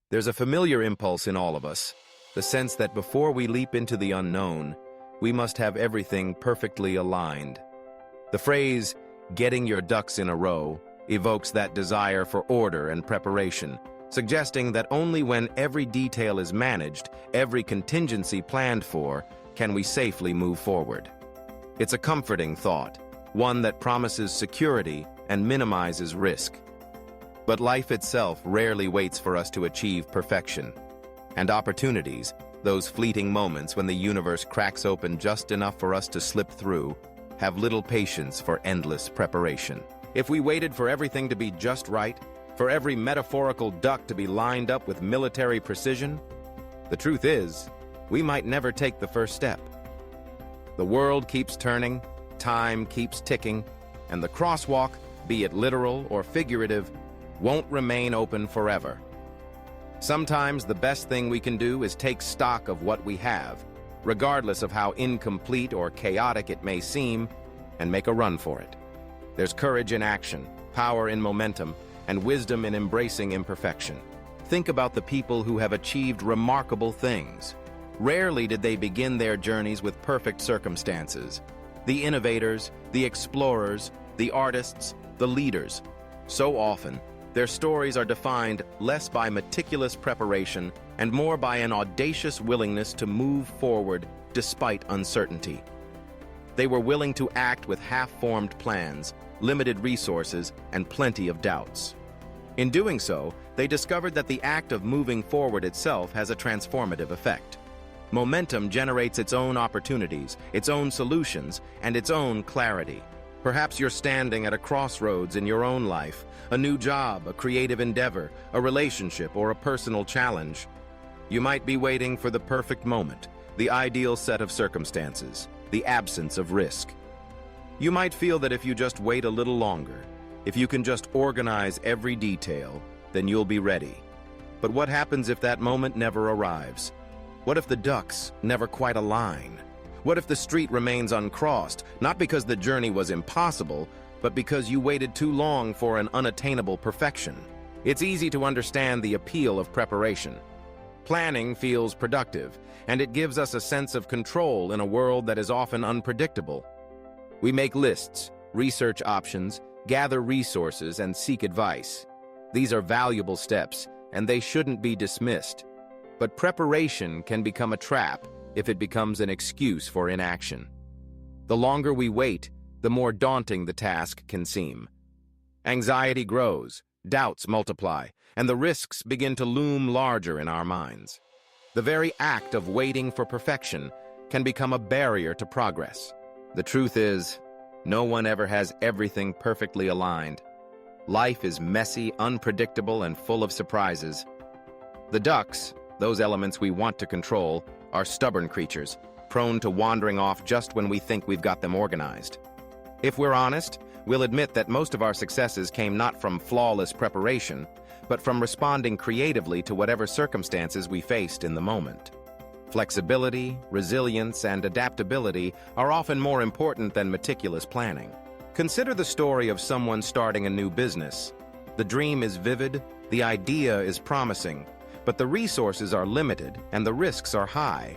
There's a familiar impulse in all of us, the sense that before we leap into the unknown, we must have everything perfectly aligned. The phrase, "getting your ducks in a row," evokes that desire for order and preparation, suggesting that only when every detail is managed, every contingency planned for, can we safely move forward. It's a comforting thought, one that promises security and minimizes risk. But life itself rarely waits for us to achieve perfection. And opportunities, those fleeting moments when the universe cracks open just enough for us to slip through, have little patience for endless preparation. If we waited for everything to be just right, for every metaphorical duck to be lined up with military precision, the truth is, we might never take the first step. The world keeps turning, time keeps ticking, and the crosswalk, be it literal or figurative, won't remain open forever. Sometimes the best thing we can do is take stock of what we have, regardless of how incomplete or chaotic it may seem, and make a run for it. There's courage in action, power in momentum, and wisdom in embracing imperfection. Think about the people who have achieved remarkable things. Rarely did they begin their journeys with perfect circumstances. The innovators, the explorers, the artists, the leaders. So often, their stories are defined less by meticulous preparation and more by an audacious willingness to move forward despite uncertainty. They were willing to act with half-formed plans, limited resources, and plenty of doubts. In doing so, they discovered that the act of moving forward itself has a transformative effect. Momentum generates its own opportunities, its own solutions, and its own clarity. Perhaps you're standing at a crossroads in your own life, a new job, a creative endeavor, a relationship, or a personal challenge. You might be waiting for the perfect moment, the ideal set of circumstances, the absence of risk. You might feel that if you just wait a little longer, if you can just organize every detail, then you'll be ready. But what happens if that moment never arrives? What if the ducks never quite align? What if the street remains uncrossed, not because the journey was impossible, but because you waited too long for an unattainable perfection? It's easy to understand the appeal of preparation. Planning feels productive, and it gives us a sense of control in a world that is often unpredictable. We make lists, research options, gather resources, and seek advice. These are valuable steps, and they shouldn't be dismissed. But preparation can become a trap if it becomes an excuse for inaction. The longer we wait, the more daunting the task can seem. Anxiety grows, doubts multiply, and the risks begin to loom larger in our minds. The very act of waiting for perfection can become a barrier to progress. The truth is, no one ever has everything perfectly aligned. Life is messy, unpredictable, and full of surprises. The ducks, those elements we want to control, are stubborn creatures, prone to wandering off just when we think we've got them organized. If we're honest, we'll admit that most of our successes came not from flawless preparation, but from responding creatively to whatever circumstances we faced in the moment. Flexibility, resilience, and adaptability are often more important than meticulous planning. Consider the story of someone starting a new business. The dream is vivid, the idea is promising, but the resources are limited and the risks are high.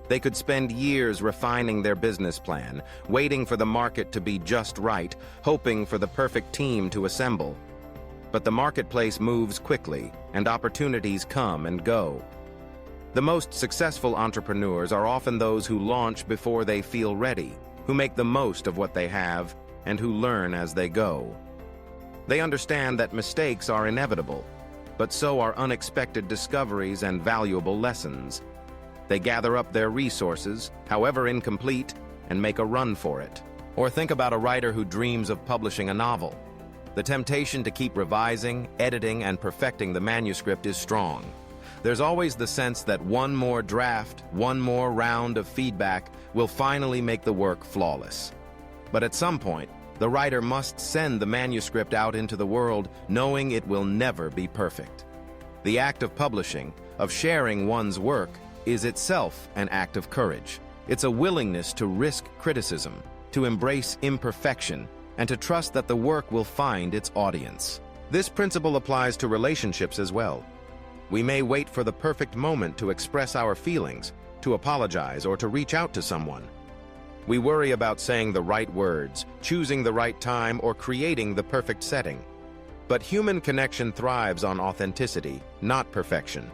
They could spend years refining their business plan, waiting for the market to be just right, hoping for the perfect team to assemble. But the marketplace moves quickly, and opportunities come and go. The most successful entrepreneurs are often those who launch before they feel ready, who make the most of what they have, and who learn as they go. They understand that mistakes are inevitable, but so are unexpected discoveries and valuable lessons. They gather up their resources, however incomplete, and make a run for it. Or think about a writer who dreams of publishing a novel. The temptation to keep revising, editing, and perfecting the manuscript is strong. There's always the sense that one more draft, one more round of feedback will finally make the work flawless. But at some point, the writer must send the manuscript out into the world knowing it will never be perfect. The act of publishing, of sharing one's work, is itself an act of courage. It's a willingness to risk criticism, to embrace imperfection, and to trust that the work will find its audience. This principle applies to relationships as well. We may wait for the perfect moment to express our feelings, to apologize, or to reach out to someone. We worry about saying the right words, choosing the right time, or creating the perfect setting. But human connection thrives on authenticity, not perfection.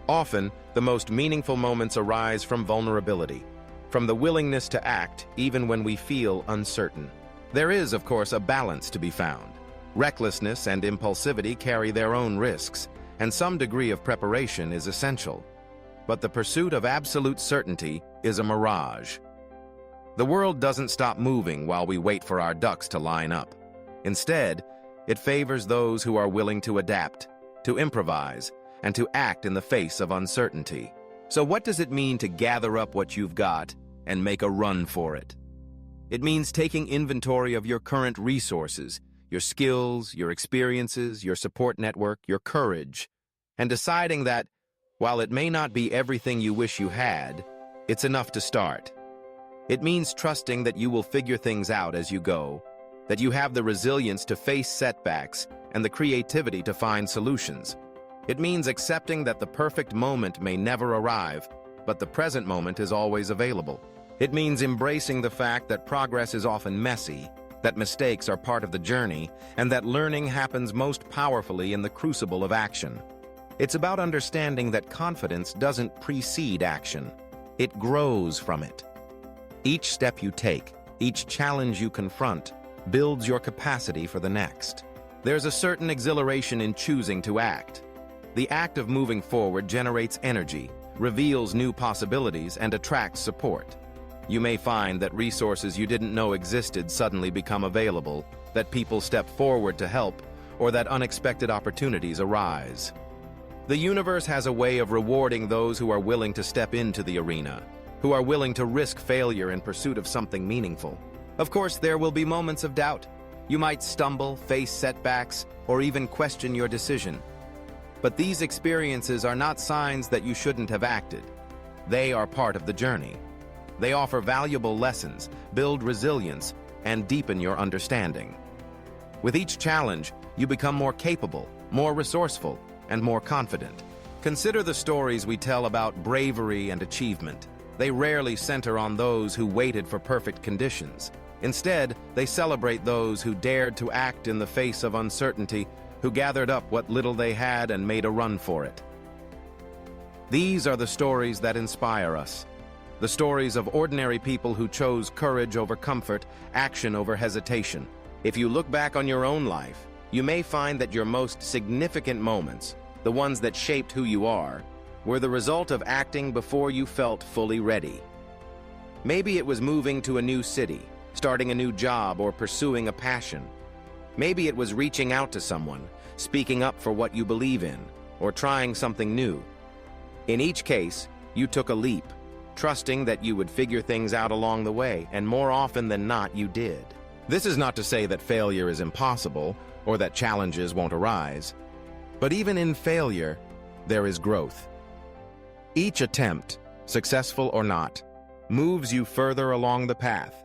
Often, the most meaningful moments arise from vulnerability, from the willingness to act even when we feel uncertain. There is, of course, a balance to be found. Recklessness and impulsivity carry their own risks, and some degree of preparation is essential. But the pursuit of absolute certainty is a mirage. The world doesn't stop moving while we wait for our ducks to line up. Instead, it favors those who are willing to adapt, to improvise, and to act in the face of uncertainty. So what does it mean to gather up what you've got and make a run for it? It means taking inventory of your current resources, your skills, your experiences, your support network, your courage, and deciding that, while it may not be everything you wish you had, it's enough to start. It means trusting that you will figure things out as you go, that you have the resilience to face setbacks and the creativity to find solutions. It means accepting that the perfect moment may never arrive, but the present moment is always available. It means embracing the fact that progress is often messy, that mistakes are part of the journey, and that learning happens most powerfully in the crucible of action. It's about understanding that confidence doesn't precede action. It grows from it. Each step you take, each challenge you confront, builds your capacity for the next. There's a certain exhilaration in choosing to act. The act of moving forward generates energy, reveals new possibilities, and attracts support. You may find that resources you didn't know existed suddenly become available, that people step forward to help, or that unexpected opportunities arise. The universe has a way of rewarding those who are willing to step into the arena, who are willing to risk failure in pursuit of something meaningful. Of course, there will be moments of doubt. You might stumble, face setbacks, or even question your decision. But these experiences are not signs that you shouldn't have acted. They are part of the journey. They offer valuable lessons, build resilience, and deepen your understanding. With each challenge, you become more capable, more resourceful, and more confident. Consider the stories we tell about bravery and achievement. They rarely center on those who waited for perfect conditions. Instead, they celebrate those who dared to act in the face of uncertainty, who gathered up what little they had and made a run for it. These are the stories that inspire us. The stories of ordinary people who chose courage over comfort, action over hesitation. If you look back on your own life, you may find that your most significant moments, the ones that shaped who you are, were the result of acting before you felt fully ready. Maybe it was moving to a new city, starting a new job, or pursuing a passion. Maybe it was reaching out to someone, speaking up for what you believe in, or trying something new. In each case, you took a leap, trusting that you would figure things out along the way, and more often than not, you did. This is not to say that failure is impossible, or that challenges won't arise. But even in failure, there is growth. Each attempt, successful or not, moves you further along the path.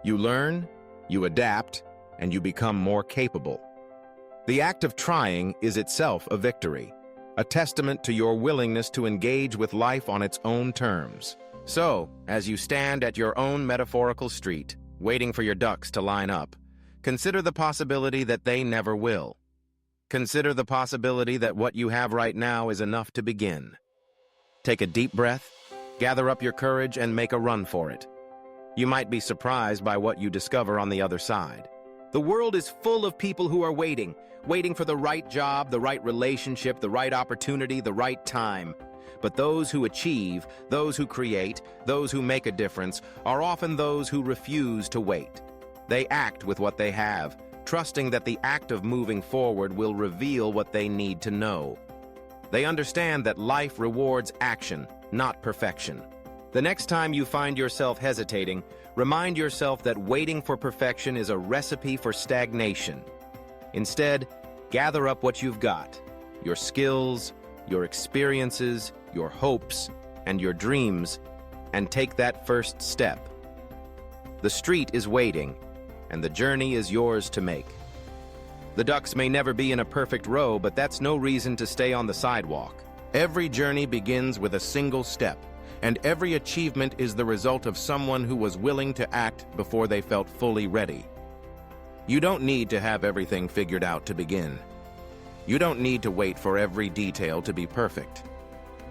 You learn, you adapt, and you become more capable. The act of trying is itself a victory, a testament to your willingness to engage with life on its own terms. So, as you stand at your own metaphorical street, waiting for your ducks to line up, consider the possibility that they never will. Consider the possibility that what you have right now is enough to begin. Take a deep breath, gather up your courage, and make a run for it. You might be surprised by what you discover on the other side. The world is full of people who are waiting for the right job, the right relationship, the right opportunity, the right time. But those who achieve, those who create, those who make a difference, are often those who refuse to wait. They act with what they have, trusting that the act of moving forward will reveal what they need to know. They understand that life rewards action, not perfection. The next time you find yourself hesitating, remind yourself that waiting for perfection is a recipe for stagnation. Instead, gather up what you've got, your skills, your experiences, your hopes, and your dreams, and take that first step. The street is waiting, and the journey is yours to make. The ducks may never be in a perfect row, but that's no reason to stay on the sidewalk. Every journey begins with a single step, and every achievement is the result of someone who was willing to act before they felt fully ready. You don't need to have everything figured out to begin. You don't need to wait for every detail to be perfect.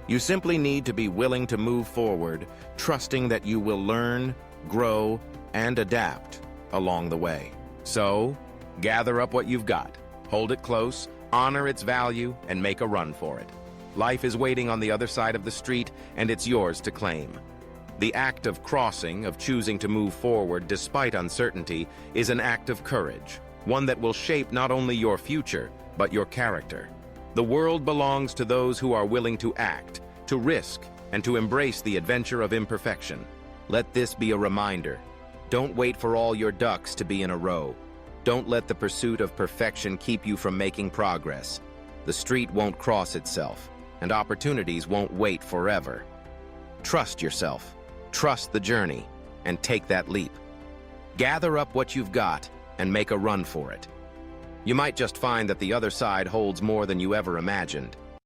You simply need to be willing to move forward, trusting that you will learn, grow, and adapt along the way. So, gather up what you've got, hold it close, honor its value, and make a run for it. Life is waiting on the other side of the street, and it's yours to claim. The act of crossing, of choosing to move forward despite uncertainty, is an act of courage, one that will shape not only your future, but your character. The world belongs to those who are willing to act, to risk, and to embrace the adventure of imperfection. Let this be a reminder. Don't wait for all your ducks to be in a row. Don't let the pursuit of perfection keep you from making progress. The street won't cross itself, and opportunities won't wait forever. Trust yourself, trust the journey, and take that leap. Gather up what you've got and make a run for it. You might just find that the other side holds more than you ever imagined.